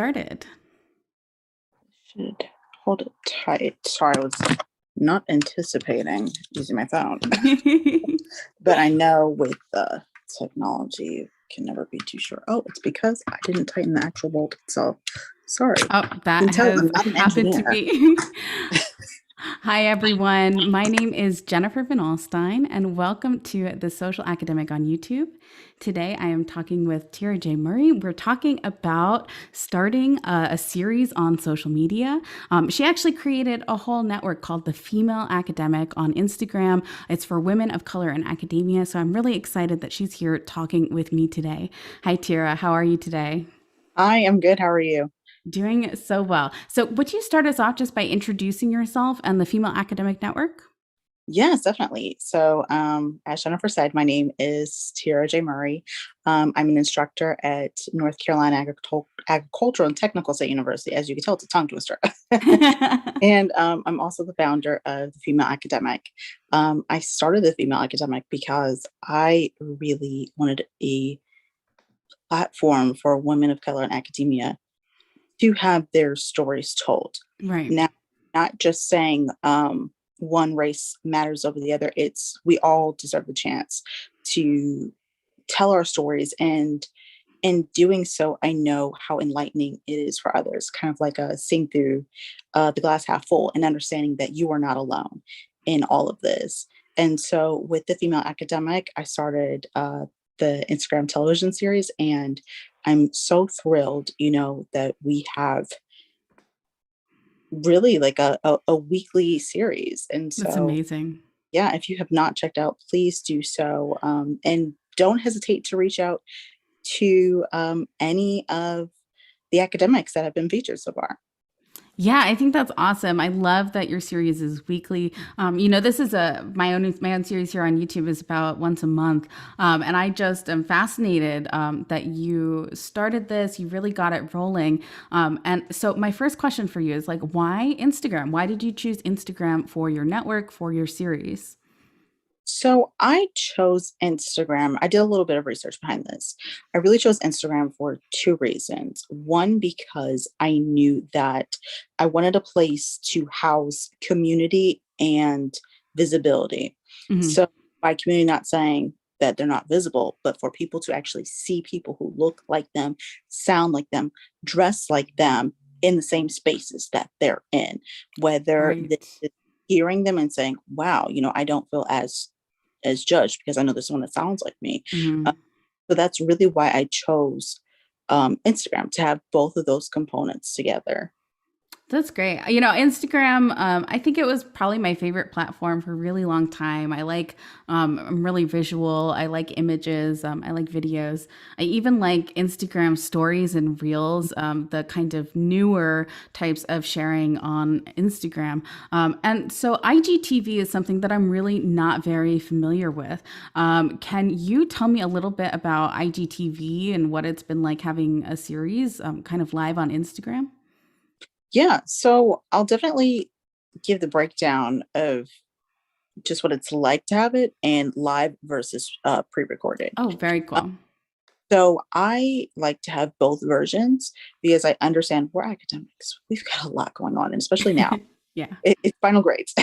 Started. Should hold it tight. Sorry, I was not anticipating using my phone. But I know with technology, you can never be too sure. Oh, it's because I didn't tighten the actual bolt itself. Sorry. Oh, You that can tell has I'm not an happened to engineer. me. Hi, everyone. My name is Jennifer Van Alstyne, and welcome to The Social Academic on YouTube. Today, I am talking with Tira J. Murray. We're talking about starting a series on social media. She actually created a whole network called The Female Academic on Instagram. It's for women of color in academia, so I'm really excited that she's here talking with me today. Hi, Tira. How are you today? I am good. How are you? Doing so well. So, would you start us off just by introducing yourself and the Female Academic Network? Yes, definitely. So, as Jennifer said, my name is Tira J. Murray. I'm an instructor at North Carolina Agricultural and Technical State University. As you can tell, it's a tongue twister. And I'm also the founder of the Female Academic. I started the Female Academic because I really wanted a platform for women of color in academia to have their stories told. Right. Now, not just saying one race matters over the other. It's we all deserve the chance to tell our stories, and in doing so, I know how enlightening it is for others. Kind of like a seeing through the glass half full and understanding that you are not alone in all of this. And so, with the Female Academic, I started the Instagram television series, and I'm so thrilled, that we have really like a weekly series. And That's so, amazing. yeah, if you have not checked out, please do so. And don't hesitate to reach out to any of the academics that have been featured so far. Yeah, I think that's awesome. I love that your series is weekly. This is a my own series here on YouTube is about once a month, and I just am fascinated that you started this. You really got it rolling. And so, my first question for you is like, why Instagram? Why did you choose Instagram for your network for your series? So I chose Instagram. I did a little bit of research behind this. I really chose Instagram for two reasons. One, because I knew that I wanted a place to house community and visibility. Hmm. So by community, not saying that they're not visible, but for people to actually see people who look like them, sound like them, dress like them in the same spaces that they're in, whether this Right. is hearing them and saying, wow, I don't feel as judged because I know there's someone that sounds like me. Uh, Hmm. so that's really why I chose Instagram to have both of those components together. That's great. Instagram, I think it was probably my favorite platform for a really long time. I'm really visual. I like images. I like videos. I even like Instagram stories and reels, the kind of newer types of sharing on Instagram. And so IGTV is something that I'm really not very familiar with. Can you tell me a little bit about IGTV and what it's been like having a series kind of live on Instagram? Yeah, so I'll definitely give the breakdown of just what it's like to have it and live versus pre-recorded. Oh, very Uh, cool. so I like to have both versions because I understand we're academics. We've got a lot going on, and especially now. Yeah. It's final grades.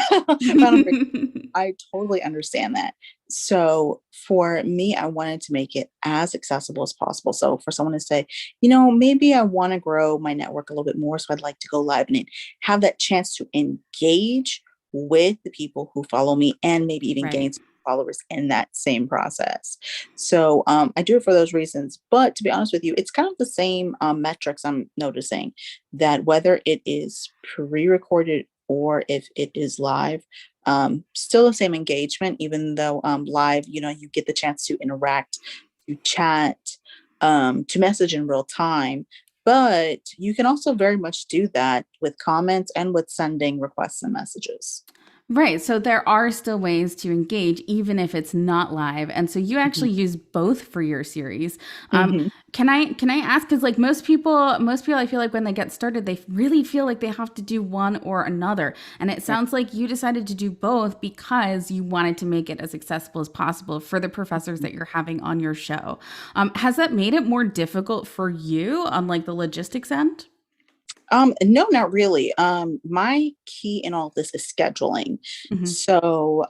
Final grades. I totally understand that. So for me, I wanted to make it as accessible as possible. So for someone to say, maybe I want to grow my network a little bit more. So I'd like to go live and have that chance to engage with the people who follow me and maybe even Right. gain some followers in that same process. So I do it for those reasons. But to be honest with you, it's kind of the same metrics I'm noticing that whether it is pre-recorded or if it is live, still the same engagement, even though live, you get the chance to interact, to chat, to message in real time. But you can also very much do that with comments and with sending requests and messages. Right. So there are still ways to engage, even if it's not live. And so you actually use both for your series. Hmm. Can I ask? Because like most people, I feel like when they get started, they really feel like they have to do one or another. And it Right. sounds like you decided to do both because you wanted to make it as accessible as possible for the professors that you're having on your show. Has that made it more difficult for you on like the logistics end? No, not really. My key in all of this is scheduling. Hmm. So,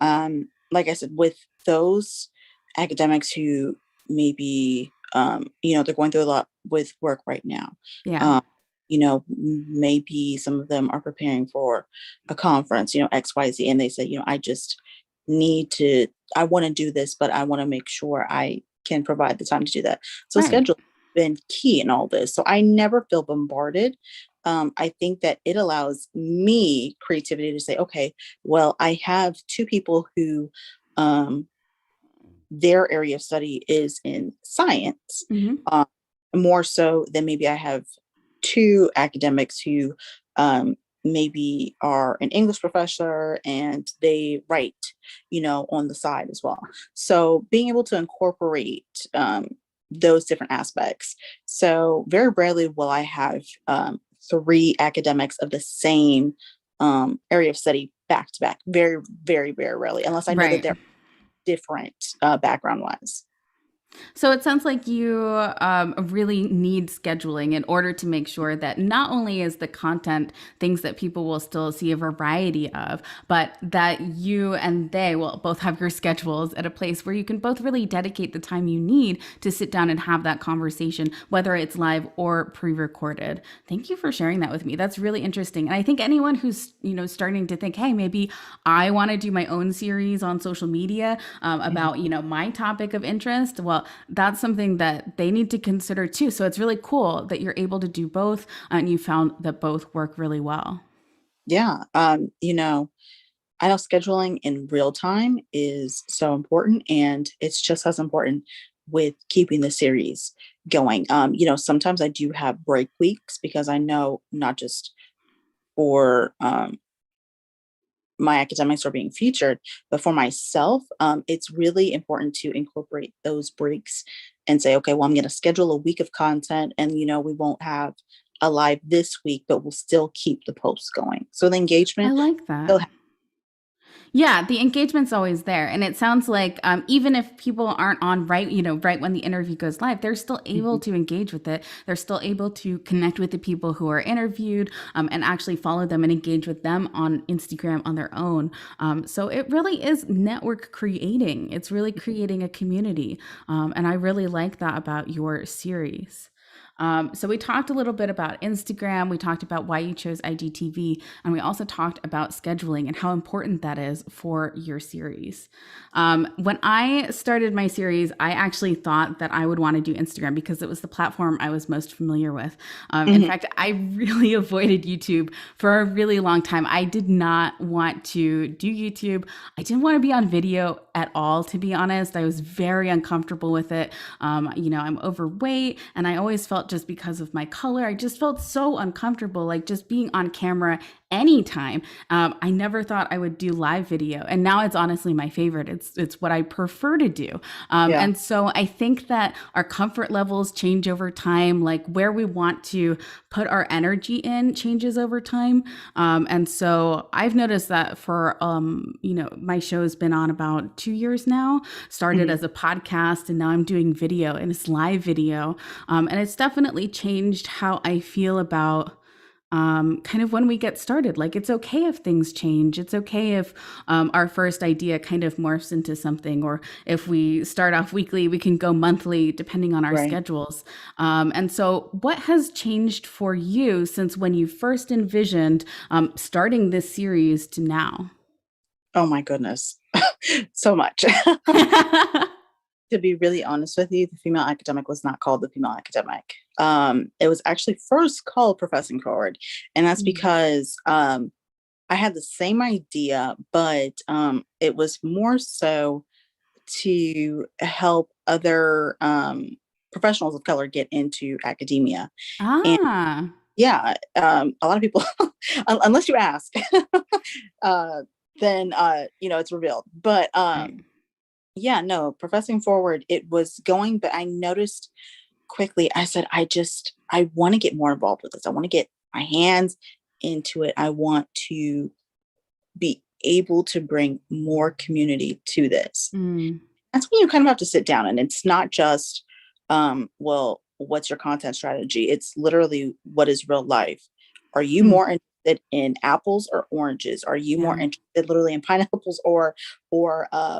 like I said, with those academics who maybe, they're going through a lot with work right now. Yeah. Um, maybe some of them are preparing for a conference, XYZ, and they say, I just need to, I want to do this, but I want to make sure I can provide the time to do that. So, Right. schedule been key in all this. So I never feel bombarded. I think that it allows me creativity to say, okay, well, I have two people who um, their area of study is in science, Hmm. uh, more so than maybe I have two academics who maybe are an English professor and they write, on the side as well. So being able to incorporate those different aspects. So very rarely will I have three academics of the same area of study back to back. Very, very, very rarely, unless I know that Right. they're different background wise. So it sounds like you really need scheduling in order to make sure that not only is the content things that people will still see a variety of, but that you and they will both have your schedules at a place where you can both really dedicate the time you need to sit down and have that conversation, whether it's live or pre-recorded. Thank you for sharing that with me. That's really interesting. And I think anyone who's, starting to think, hey, maybe I want to do my own series on social media Mhm. about, my topic of interest. Well, that's something that they need to consider too. So it's really cool that you're able to do both and you found that both work really well. Yeah. I know scheduling in real time is so important, and it's just as important with keeping the series going. Sometimes I do have break weeks because I know not just for my academics are being featured, but for myself, it's really important to incorporate those breaks and say, okay, well, I'm going to schedule a week of content, and we won't have a live this week, but we'll still keep the posts going. So the I engagement like still. that. Yeah, the engagement's always there. And it sounds like even if people aren't on right, right when the interview goes live, they're still able Mhm. to engage with it. They're still able to connect with the people who are interviewed and actually follow them and engage with them on Instagram on their own. So it really is network creating. It's really creating a community. And I really like that about your series. So we talked a little bit about Instagram. We talked about why you chose IGTV, and we also talked about scheduling and how important that is for your series. When I started my series, I actually thought that I would want to do Instagram because it was the platform I was most familiar with. In Mhm. fact, I really avoided YouTube for a really long time. I did not want to do YouTube. I didn't want to be on video at all, to be honest. I was very uncomfortable with it. I'm overweight, and I always felt just because of my color, I just felt so uncomfortable, like just being on camera anytime. I never thought I would do live video, and now it's honestly my favorite. It's what I prefer to do, Yeah. and so I think that our comfort levels change over time, like where we want to put our energy in changes over time. And so I've noticed that for my show's been on about 2 years now. Started Mhm. as a podcast, and now I'm doing video, and it's live video, and it's definitely changed how I feel about kind of when we get started. Like, it's okay if things change. It's okay if our first idea kind of morphs into something, or if we start off weekly, we can go monthly depending on our Right. schedules. And so, what has changed for you since when you first envisioned starting this series to now? Oh my goodness. So much. To be really honest with you, the female academic was not called the female academic. It was actually first called Professing Forward. And that's because I had the same idea, but it was more so to help other professionals of color get into academia. And Ah, yeah, a lot of people, unless you ask, uh, then it's revealed. But Right. yeah, no, professing forward, it was going, but I noticed quickly, I said, I want to get more involved with this. I want to get my hands into it. I want to be able to bring more community to this. Mm, That's when you kind of have to sit down, and it's not just, well, what's your content strategy? It's literally, what is real life? Are you hmm. more interested in apples or oranges? Are you more Yeah. interested literally in pineapples or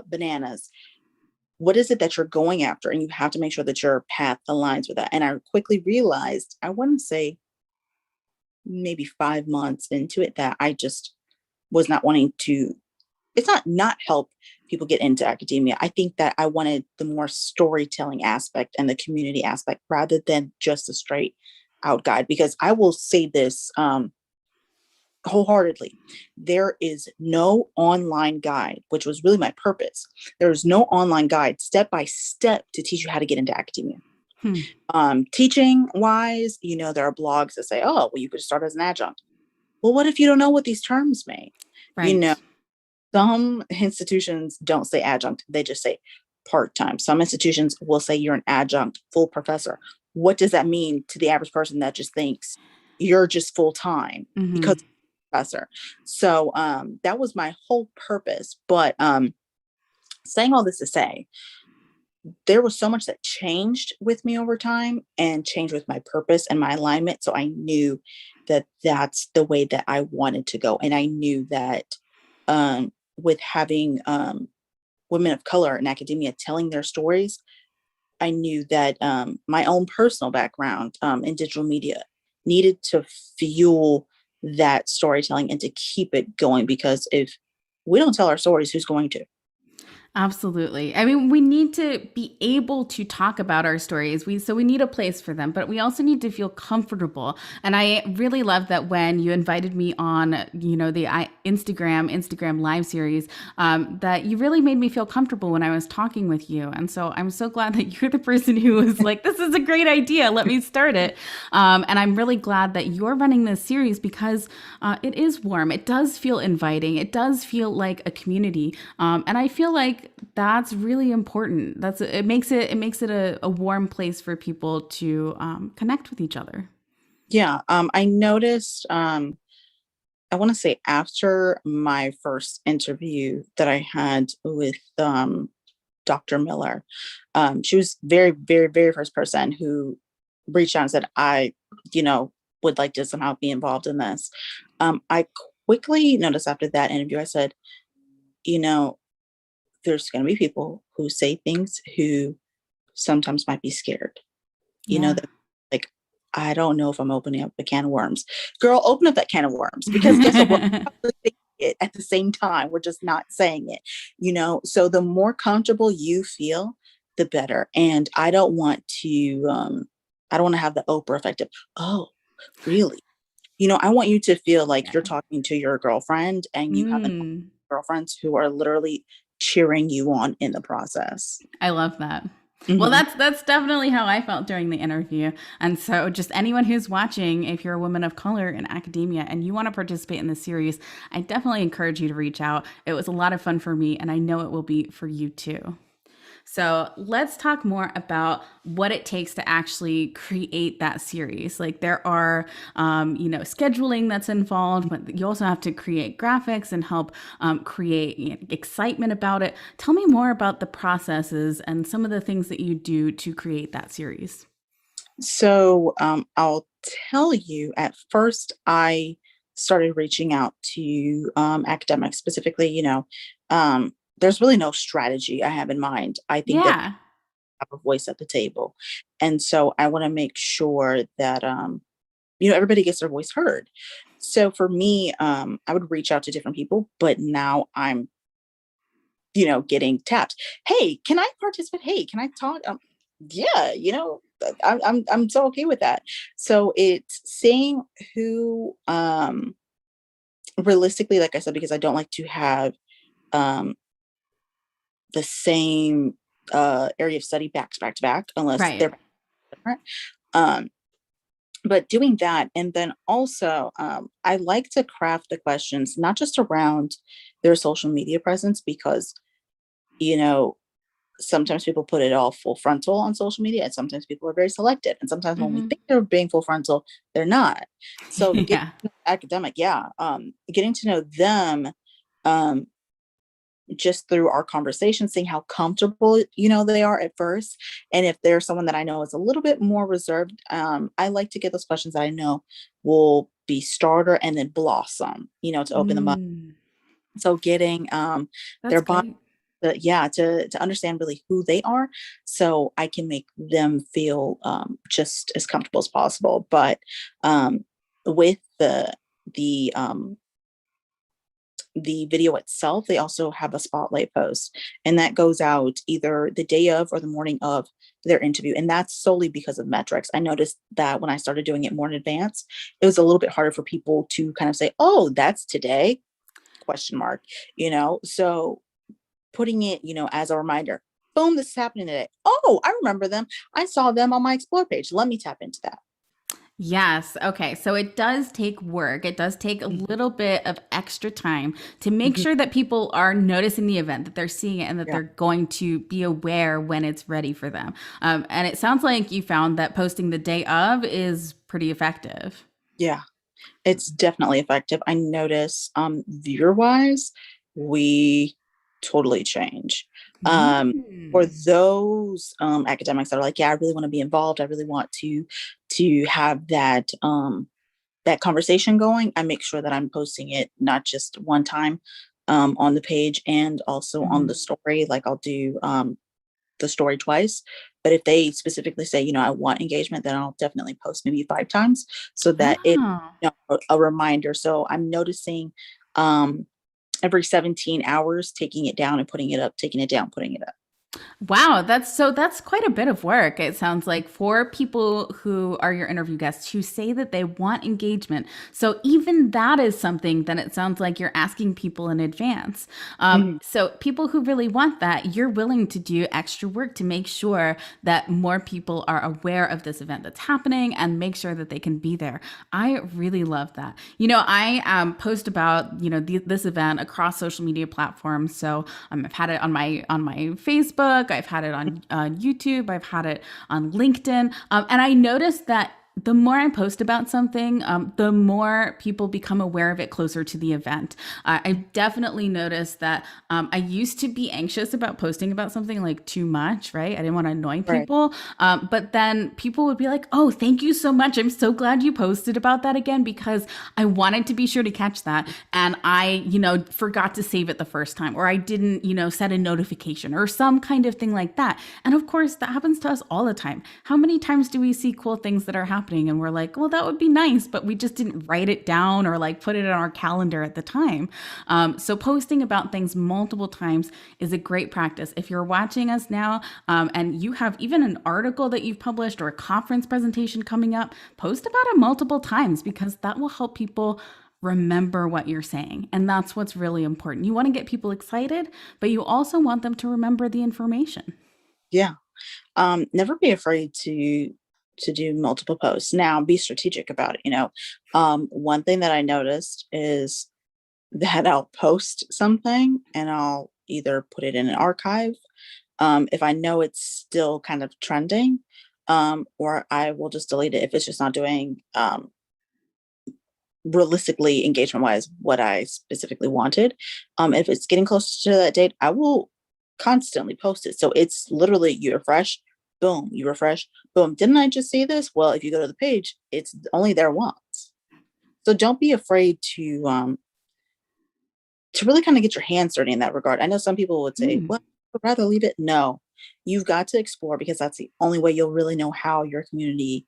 bananas? What is it that you're going after? And you have to make sure that your path aligns with that. And I quickly realized, I wouldn't say maybe 5 months into it, that I just was not wanting to, it's not help people get into academia. I think that I wanted the more storytelling aspect and the community aspect rather than just a straight out guide. Because I will say this, wholeheartedly, there is no online guide, which was really my purpose. There is no online guide step by step to teach you how to get into academia. Hmm. Teaching wise, there are blogs that say, oh, well, you could start as an adjunct. Well, what if you don't know what these terms mean? You know, Right. some institutions don't say adjunct, they just say part-time. Some institutions will say you're an adjunct full professor. What does that mean to the average person that just thinks you're just full-time because Hmm. professor? So that was my whole purpose. But saying all this to say, there was so much that changed with me over time and changed with my purpose and my alignment. So I knew that that's the way that I wanted to go. And I knew that with having women of color in academia telling their stories, I knew that my own personal background in digital media needed to fuel that storytelling and to keep it going. Because if we don't tell our stories, who's going to? Absolutely. I mean, we need to be able to talk about our stories. We need a place for them, but we also need to feel comfortable. And I really love that when you invited me on, the Instagram live series, that you really made me feel comfortable when I was talking with you. And so I'm so glad that you're the person who was like, "This is a great idea. Let me start it." And I'm really glad that you're running this series because it is warm. It does feel inviting. It does feel like a community, and I feel like that's really important. It makes it a warm place for people to connect with each other. Yeah, I noticed, I want to say after my first interview that I had with Dr. Miller, she was very, very, very first person who reached out and said, you know, would like to somehow be involved in this. I quickly noticed after that interview, I said, you know, there's going to be people who say things who sometimes might be scared. Yeah. That, like, I don't know if I'm opening up a can of worms. Girl, open up that can of worms, because guess what? We're probably saying it at the same time. We're just not saying it, So the more comfortable you feel, the better. And I don't want to have the Oprah effect of, oh, really? I want you to feel like you're Yeah. talking to your girlfriend and you have Mm, girlfriends who are literally cheering you on in the process. I love that. Well, Hmm. that's definitely how I felt during the interview. And so, just anyone who's watching, if you're a woman of color in academia and you want to participate in this series, I definitely encourage you to reach out. It was a lot of fun for me, and I know it will be for you too. So let's talk more about what it takes to actually create that series. Like there are, scheduling that's involved, but you also have to create graphics and help create excitement about it. Tell me more about the processes and some of the things that you do to create that series. So I'll tell you, at first, I started reaching out to academics specifically. There's really no strategy I have in mind. I think that Yeah. I have a voice at the table. And so I want to make sure that, everybody gets their voice heard. So for me, I would reach out to different people, but now I'm, getting tapped. Hey, can I participate? Hey, can I talk? Yeah, I'm so okay with that. So it's seeing who, realistically, like I said, because I don't like to have um the same area of study back to back to back unless Right. they're different. Um, but doing that, and then also, I like to craft the questions not just around their social media presence because, you know, sometimes people put it all full frontal on social media, and sometimes people are very selective. And sometimes when we Hmm. think they're being full frontal, they're not. So getting Yeah. academic, yeah, getting to know them, um, just through our conversation, seeing how comfortable, they are at first. And if there's someone that I know is a little bit more reserved, I like to get those questions that I know will be starter and then blossom, to open them up. Mm, So getting that's their body, great. yeah, to understand really who they are, so I can make them feel just as comfortable as possible. But with the the video itself, they also have a spotlight post, and that goes out either the day of or the morning of their interview. And that's solely because of metrics. I noticed that when I started doing it more in advance, it was a little bit harder for people to kind of say, "Oh, that's today?" Question mark. So putting it, as a reminder. Boom, this is happening today. Oh, I remember them. I saw them on my explore page. Let me tap into that. Yes. Okay. So it does take work. It does take a Mhm, little bit of extra time to make mhm. sure that people are noticing the event, that they're seeing it, and that Yeah. they're going to be aware when it's ready for them. And it sounds like you found that posting the day of is pretty effective. Yeah. It's definitely effective. I notice viewer wise, we totally change. Um for Mm. those academics that are like, yeah, I really want to be involved. I really want to have that conversation going. I make sure that I'm posting it not just one time on the page and also on the Mhm. story. Like I'll do the story twice. But if they specifically say, I want engagement, then I'll definitely post maybe 5 times so that it, Oh. a reminder. So I'm noticing um, every 17 hours, taking it down and putting it up, taking it down, putting it up. Wow, that's quite a bit of work. It sounds like for people who are your interview guests who say that they want engagement. So even that is something that it sounds like you're asking people in advance. Mhm. So people who really want that, you're willing to do extra work to make sure that more people are aware of this event that's happening and make sure that they can be there. I really love that. I post about this event across social media platforms. So I've had it on my Facebook. I've had it on YouTube. I've had it on LinkedIn. And I noticed that the more I post about something, the more people become aware of it closer to the event. I definitely noticed that I used to be anxious about posting about something like too much, right? I didn't want to annoy Right. people. But then people would be like, oh, thank you so much. I'm so glad you posted about that again because I wanted to be sure to catch that. And I, forgot to save it the first time, or I didn't, set a notification or some kind of thing like that. And of course, that happens to us all the time. How many times do we see cool things that are happening and we're like, well, that would be nice, but we just didn't write it down or like put it on our calendar at the time. So posting about things multiple times is a great practice. If you're watching us now and you have even an article that you've published or a conference presentation coming up, post about it multiple times because that will help people remember what you're saying. And that's what's really important. You want to get people excited, but you also want them to remember the information. Yeah. Never be afraid to do multiple posts. Now be strategic about it. One thing that I noticed is that I'll post something and I'll either put it in an archive if I know it's still kind of trending, or I will just delete it if it's just not doing realistically engagement wise what I specifically wanted. If it's getting close to that date, I will constantly post it. So it's literally you refresh, boom, you refresh, boom. Didn't I just say this? Well, if you go to the page, it's only there once. So don't be afraid to really kind of get your hands dirty in that regard. I know some people would say, Mm. well, I'd rather leave it. No, you've got to explore because that's the only way you'll really know how your community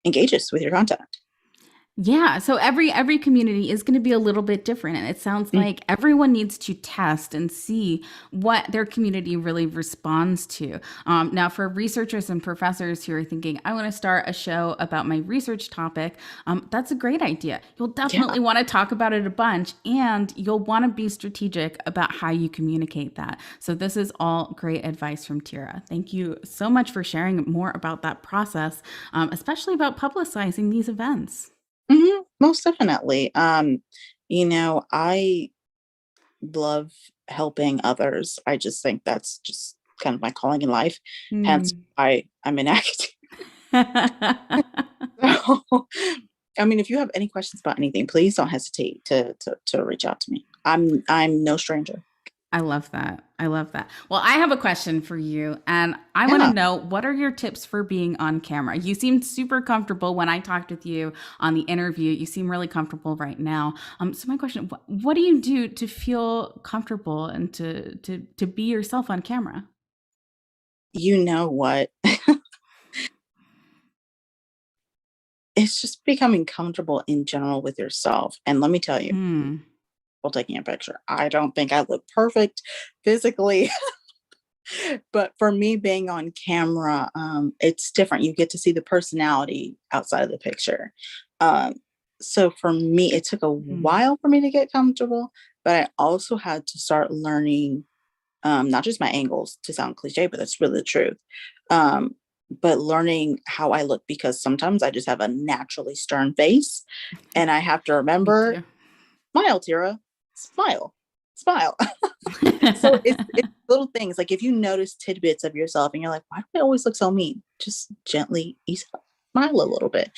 engages with your content. Yeah, so every community is going to be a little bit different, and it sounds Mm, like everyone needs to test and see what their community really responds to. Now, for researchers and professors who are thinking, I want to start a show about my research topic, that's a great idea. You'll yeah. definitely want to talk about it a bunch, and you'll want to be strategic about how you communicate that. So this is all great advice from Tira. Thank you so much for sharing more about that process, especially about publicizing these events. Most definitely. I love helping others. I just think that's just kind of my calling in life. Hence Hmm. why I'm in academia. So, I mean, if you have any questions about anything, please don't hesitate to reach out to me. I'm no stranger. I love that. I love that. Well, I have a question for you, and I want to Yeah. know, what are your tips for being on camera? You seemed super comfortable when I talked with you on the interview. You seem really comfortable right now. So my question, what do you do to feel comfortable and to be yourself on camera? You know what? It's just becoming comfortable in general with yourself. And let me tell you, Hmm. while taking a picture, I don't think I look perfect physically. But for me being on camera, it's different. You get to see the personality outside of the picture. Um, so for me, it took a Hmm. while for me to get comfortable, but I also had to start learning, not just my angles to sound cliche, but that's really the truth. Um, but learning how I look, because sometimes I just have a naturally stern face and I have to Me remember, too. smile, Tira, smile, smile. So it's little things, like, if you notice tidbits of yourself and you're like, "Why do I always look so mean?" Just gently ease up, smile a little bit.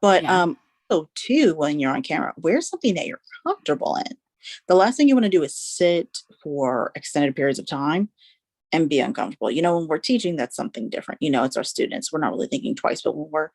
But, Yeah. so too, when you're on camera, wear something that you're comfortable in. The last thing you wanna do is sit for extended periods of time and be uncomfortable. When we're teaching, that's something different. It's our students. We're not really thinking twice, but when we're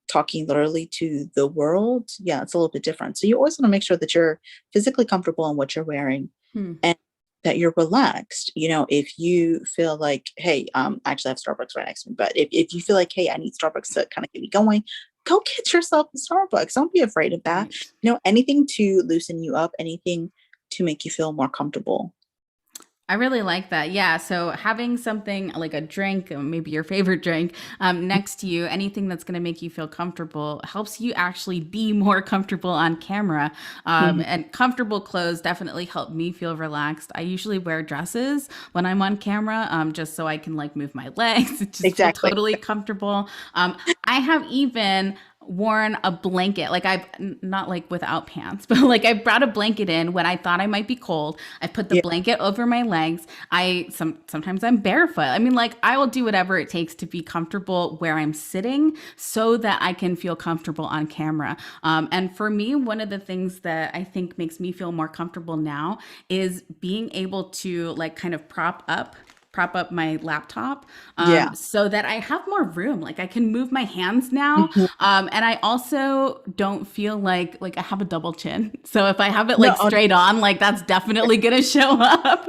talking literally to the world, yeah, it's a little bit different. So you always wanna make sure that you're physically comfortable in what you're wearing Hmm. and that you're relaxed. If you feel like, hey, I actually have Starbucks right next to me, but if you feel like, hey, I need Starbucks to kind of get me going, go get yourself a Starbucks. Don't be afraid of that. Right. Anything to loosen you up, anything to make you feel more comfortable. I really like that. Yeah. So having something like a drink, or maybe your favorite drink, next to you, anything that's going to make you feel comfortable helps you actually be more comfortable on camera. Mhm. And comfortable clothes definitely help me feel relaxed. I usually wear dresses when I'm on camera, just so I can like move my legs, just feel Exactly. totally comfortable. I have even worn a blanket, like I've not like without pants, but like I brought a blanket in when I thought I might be cold. I put the Yeah. blanket over my legs. Sometimes I'm barefoot. I mean, like I will do whatever it takes to be comfortable where I'm sitting so that I can feel comfortable on camera. And for me, one of the things that I think makes me feel more comfortable now is being able to like kind of prop up my laptop, Yeah. so that I have more room. Like I can move my hands now, Mhm. and I also don't feel like I have a double chin. So if I have it No, like straight on, like that's definitely gonna show up.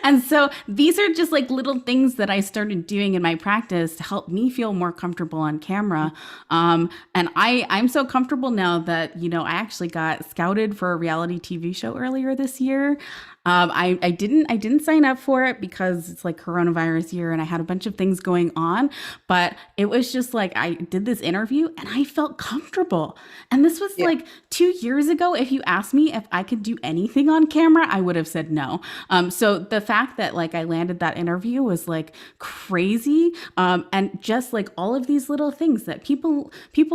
And so these are just like little things that I started doing in my practice to help me feel more comfortable on camera. And I'm so comfortable now that I actually got scouted for a reality TV show earlier this year. I didn't sign up for it because it's like coronavirus year and I had a bunch of things going on, but it was just like I did this interview and I felt comfortable. And this was yeah. like 2 years ago. If you asked me if I could do anything on camera, I would have said no. So the fact that like I landed that interview was like crazy. And just like all of these little things that people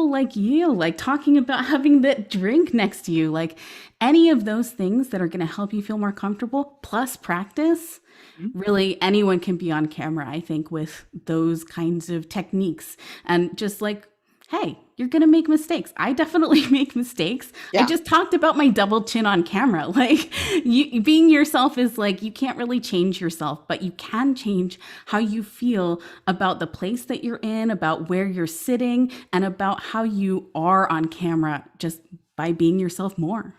like you like talking about having that drink next to you, like any of those things that are going to help you feel more comfortable plus practice. Mhm. Really, anyone can be on camera, I think, with those kinds of techniques. And just like, hey, you're going to make mistakes. I definitely make mistakes. I Yeah. just talked about my double chin on camera. Like, being yourself is like, you can't really change yourself, but you can change how you feel about the place that you're in, about where you're sitting, and about how you are on camera just by being yourself more.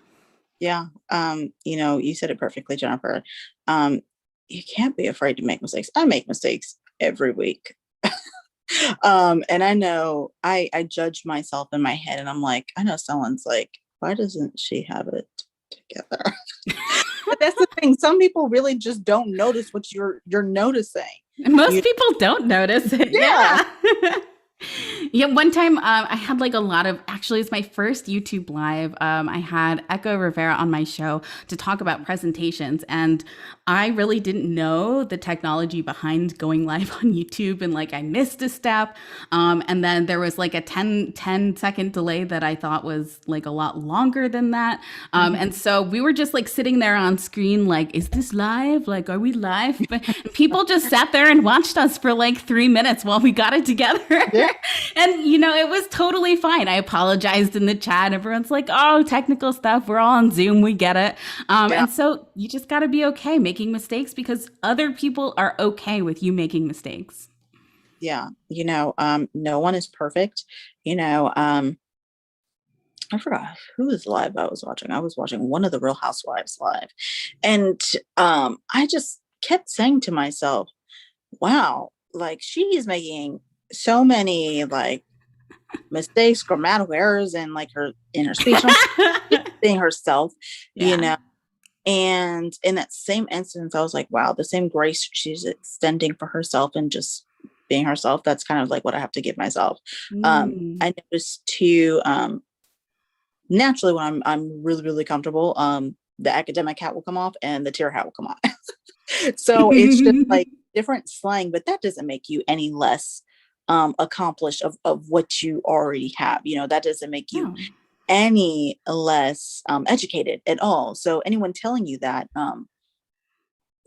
Yeah. You said it perfectly, Jennifer. Um, you can't be afraid to make mistakes. I make mistakes every week. And I know I judge myself in my head and I'm like, I know someone's like, why doesn't she have it together? But that's the thing. Some people really just don't notice what you're noticing. Most You people don't notice it. yeah. Yeah. Yeah, one time I had like a lot of, actually, it's my first YouTube live. I had Echo Rivera on my show to talk about presentations, and I really didn't know the technology behind going live on YouTube. And like I missed a step. And then there was like a ten second delay that I thought was like a lot longer than that. Mhm. And so we were just like sitting there on screen, like, is this live? Like, are we live? But people just sat there and watched us for like 3 minutes while we got it together. Yeah. And, you know, it was totally fine. I apologized in the chat. Everyone's like, oh, technical stuff. We're all on Zoom. We get it. Yeah. And so you just got to be okay making mistakes because other people are okay with you making mistakes. Yeah. No one is perfect. You know, I forgot who was live I was watching. I was watching one of the Real Housewives live. And I just kept saying to myself, wow, like she's making so many like mistakes, grammatical errors, and like her in her speech. I'm being herself, you Yeah. know. And in that same instance, I was like, wow, the same grace she's extending for herself and just being herself. That's kind of like what I have to give myself. Mm. I noticed too, naturally when I'm really, really comfortable, the academic hat will come off and the Tira hat will come on. So it's just like different slang, but that doesn't make you any less accomplished of what you already have. That doesn't make you No. any less educated at all. So anyone telling you that,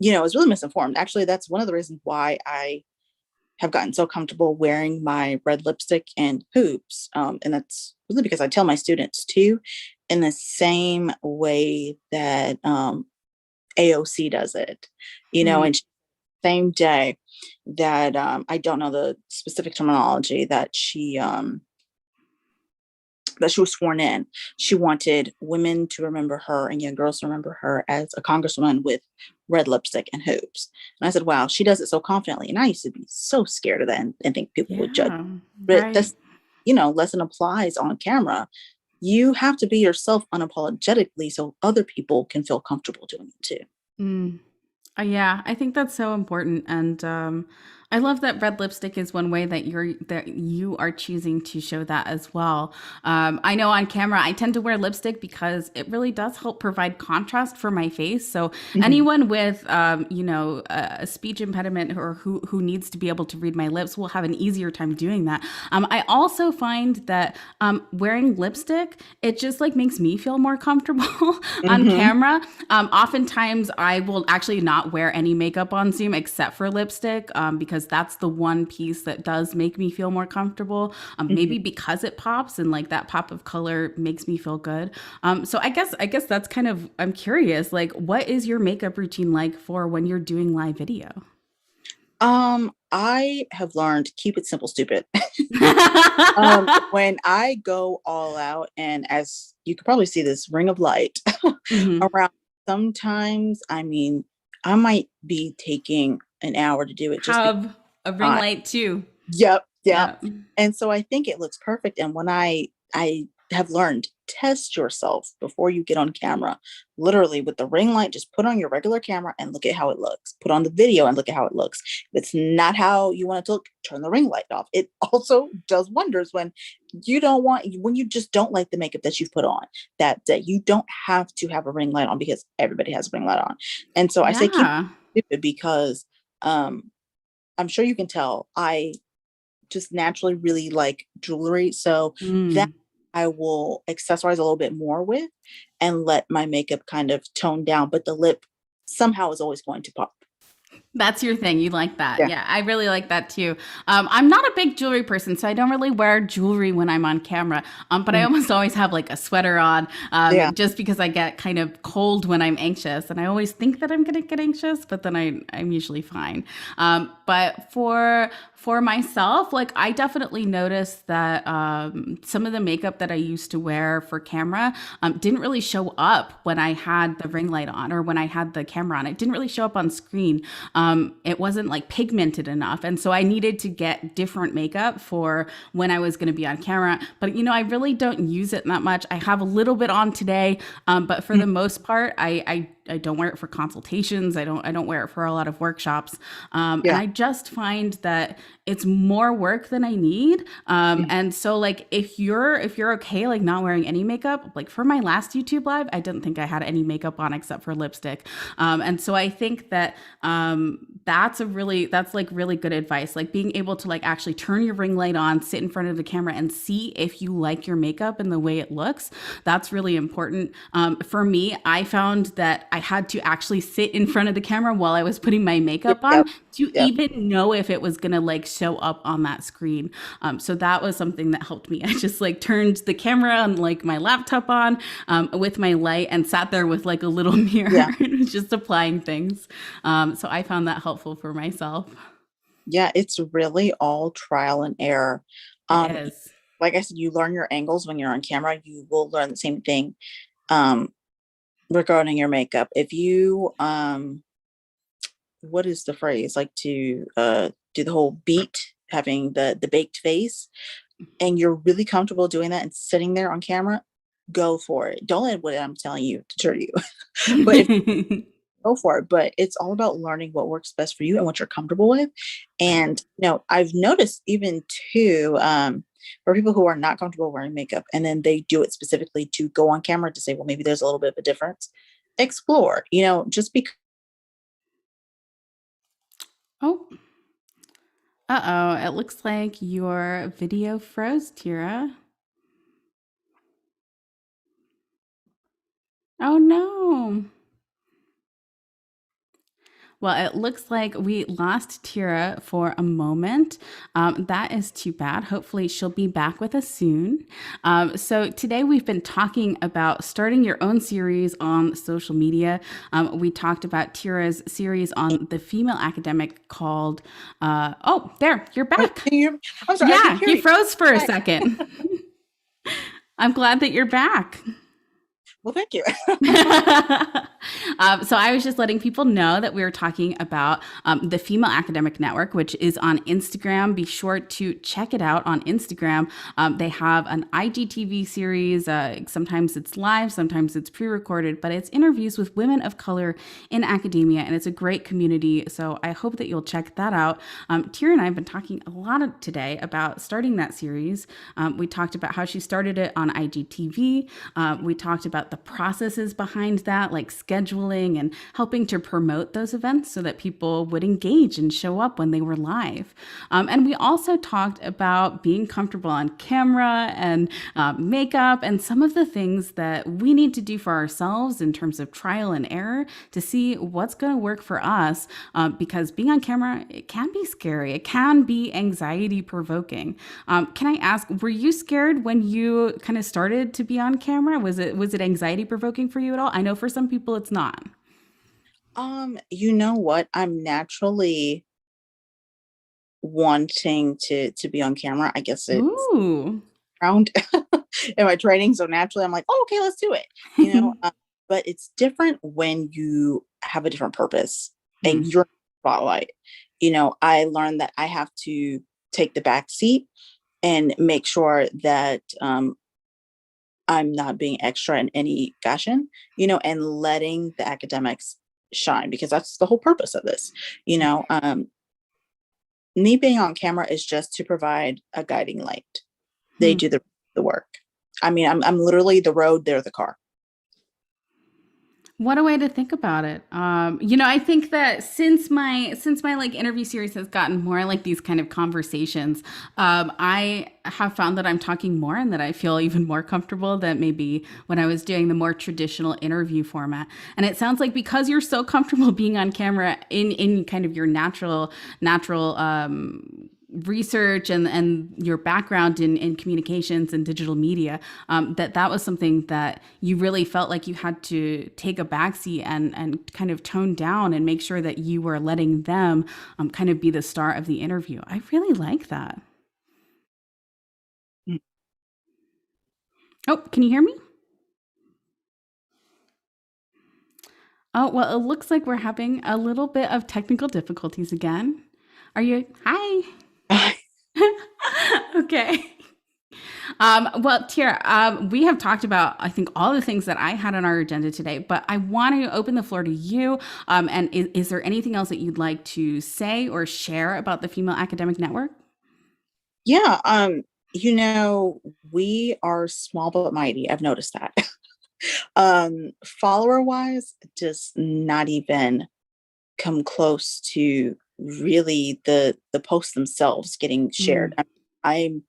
is really misinformed. Actually, that's one of the reasons why I have gotten so comfortable wearing my red lipstick and hoops. And that's really because I tell my students too, in the same way that AOC does it, Mm. and same day that I don't know the specific terminology that she was sworn in. She wanted women to remember her and young girls to remember her as a congresswoman with red lipstick and hoops. And I said, wow, she does it so confidently. And I used to be so scared of that and think people would judge. Yeah. But Right. this, lesson applies on camera. You have to be yourself unapologetically so other people can feel comfortable doing it too. Mm. Yeah, I think that's so important, and I love that red lipstick is one way that you are choosing to show that as well. I know on camera I tend to wear lipstick because it really does help provide contrast for my face. So Mhm. anyone with a speech impediment or who needs to be able to read my lips will have an easier time doing that. I also find that wearing lipstick, it just like makes me feel more comfortable on Mhm. camera. Oftentimes I will actually not wear any makeup on Zoom except for lipstick, because that's the one piece that does make me feel more comfortable. Mhm. Maybe because it pops and like that pop of color makes me feel good. So I guess that's kind of, I'm curious, like what is your makeup routine like for when you're doing live video? I have learned keep it simple, stupid. When I go all out, and as you could probably see this ring of light Hmm. around, sometimes, I mean, I might be taking an hour to do it just because Have a ring I light too. yep, yep. Yeah. And so I think it looks perfect. And when I have learned, test yourself before you get on camera. Literally with the ring light, just put on your regular camera and look at how it looks. Put on the video and look at how it looks. If it's not how you want it to look, turn the ring light off. It also does wonders when you just don't like the makeup that you've put on that day. You don't have to have a ring light on because everybody has a ring light on. And so I say keep Yeah. it stupid because um I'm sure you can tell I just naturally really like jewelry. So that Mm. I will accessorize a little bit more with and let my makeup kind of tone down. But the lip somehow is always going to pop. That's your thing. You like that. Yeah. Yeah, I really like that too. I'm not a big jewelry person, so I don't really wear jewelry when I'm on camera. But I Mhm. almost always have like a sweater on, Yeah. just because I get kind of cold when I'm anxious. And I always think that I'm going to get anxious, but then I'm usually fine. But for myself, like I definitely noticed that some of the makeup that I used to wear for camera didn't really show up when I had the ring light on or when I had the camera on. It didn't really show up on screen. it wasn't like pigmented enough. And so I needed to get different makeup for when I was going to be on camera. But, I really don't use it that much. I have a little bit on today, but for the most part, I don't wear it for consultations. I don't wear it for a lot of workshops. And Yeah. I just find that it's more work than I need. And so like if you're okay like not wearing any makeup, like for my last YouTube live, I didn't think I had any makeup on except for lipstick. And so I think that that's like really good advice. Like being able to like actually turn your ring light on, sit in front of the camera and see if you like your makeup and the way it looks. That's really important. For me, I found that I had to actually sit in front of the camera while I was putting my makeup on Yep. to Yep. even know if it was gonna like show up on that screen. So that was something that helped me. I just like turned the camera on like my laptop on with my light and sat there with like a little mirror Yeah. and was just applying things. So I found that helpful for myself. Yeah. It's really all trial and error. It Um, is. like I said, you learn your angles when you're on camera. You will learn the same thing um, regarding your makeup. If you, what is the phrase? Like to do the whole beat, having the baked face, and you're really comfortable doing that and sitting there on camera, go for it. Don't let what I'm telling you deter you. But if go for it. But it's all about learning what works best for you and what you're comfortable with. Right. And I've noticed even too, for people who are not comfortable wearing makeup and then they do it specifically to go on camera to say, well, maybe there's a little bit of a difference. Explore, just because Oh, uh-oh. It looks like your video froze, Tira. Oh no. Well, it looks like we lost Tira for a moment. That is too bad. Hopefully, she'll be back with us soon. So, today we've been talking about starting your own series on social media. We talked about Tira's series on the female academic called, oh, there, you're back. I'm sorry, I didn't Yeah, hear you you. froze for a Hi. second. I'm glad that you're back. Well, thank you. So I was just letting people know that we were talking about the Female Academic Network, which is on Instagram. Be sure to check it out on Instagram. They have an IGTV series. Sometimes it's live, sometimes it's pre-recorded, but it's interviews with women of color in academia, and it's a great community. So I hope that you'll check that out. Tira and I have been talking a lot today about starting that series. We talked about how she started it on IGTV. We talked about the processes behind that, like scheduling and helping to promote those events so that people would engage and show up when they were live. And we also talked about being comfortable on camera and makeup and some of the things that we need to do for ourselves in terms of trial and error to see what's going to work for us. Because being on camera, it can be scary. It can be anxiety provoking. Can I ask, were you scared when you kind of started to be on camera? Was it anxiety provoking for you at all? I know for some people it's not. You know what? I'm naturally wanting to be on camera. I guess it's Ooh. around in my training. So naturally I'm like, oh, okay, let's do it. You know, um, but it's different when you have a different purpose and Hmm. you're in the spotlight. I learned that I have to take the back seat and make sure that I'm not being extra in any fashion, and letting the academics shine because that's the whole purpose of this. You know, um, Me being on camera is just to provide a guiding light. They Hmm. do the work. I mean, I'm literally the road, they're the car. What a way to think about it. I think that since my like interview series has gotten more like these kind of conversations, I have found that I'm talking more and that I feel even more comfortable than maybe when I was doing the more traditional interview format. And it sounds like because you're so comfortable being on camera in kind of your natural research and your background in communications and digital media, that was something that you really felt like you had to take a backseat and kind of tone down and make sure that you were letting them kind of be the star of the interview. I really like that. Mm. Oh, can you hear me? Oh, well, it looks like we're having a little bit of technical difficulties again. Are you? Hi. Okay. Well, Tira, we have talked about, I think, all the things that I had on our agenda today, but I want to open the floor to you. And is there anything else that you'd like to say or share about the Female Academic Network? Yeah, you know, we are small but mighty. I've noticed that. Follower wise, just not even come close to really the posts themselves getting shared. Mm, I'm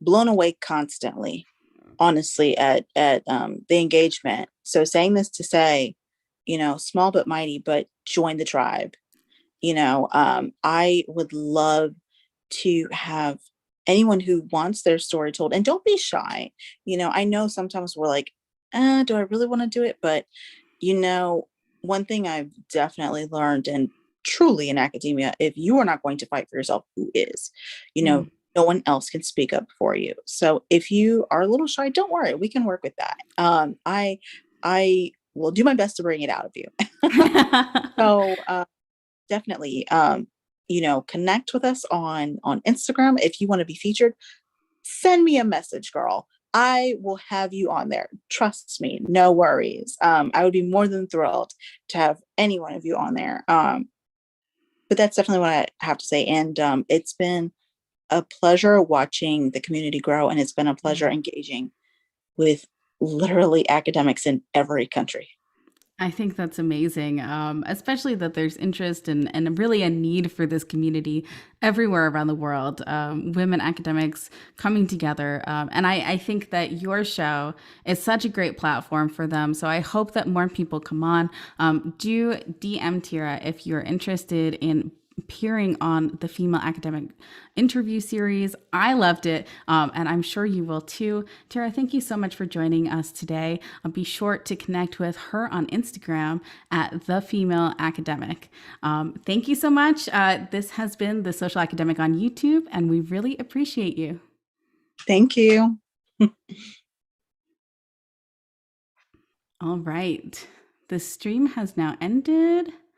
blown away constantly, honestly, at the engagement. So saying this to say, small but mighty, but join the tribe. I would love to have anyone who wants their story told, and don't be shy. I know sometimes we're like, do I really want to do it? But you know, one thing I've definitely learned, and truly in academia, if you are not going to fight for yourself, who is? You know, mm. no one else can speak up for you. So if you are a little shy, don't worry, we can work with that. I will do my best to bring it out of you. So definitely, connect with us on Instagram if you want to be featured. Send me a message, girl. I will have you on there. Trust me, no worries. I would be more than thrilled to have any one of you on there. But that's definitely what I have to say. And it's been a pleasure watching the community grow, and it's been a pleasure engaging with literally academics in every country. I think that's amazing, especially that there's interest and really a need for this community everywhere around the world. Women academics coming together. And I think that your show is such a great platform for them. So I hope that more people come on. Do DM Tira if you're interested in appearing on the Female Academic interview series. I loved it, and I'm sure you will too. Tara, thank you so much for joining us today. Be sure to connect with her on Instagram at The Female Academic. Thank you so much. This has been The Social Academic on YouTube, and we really appreciate you. Thank you. All right. The stream has now ended.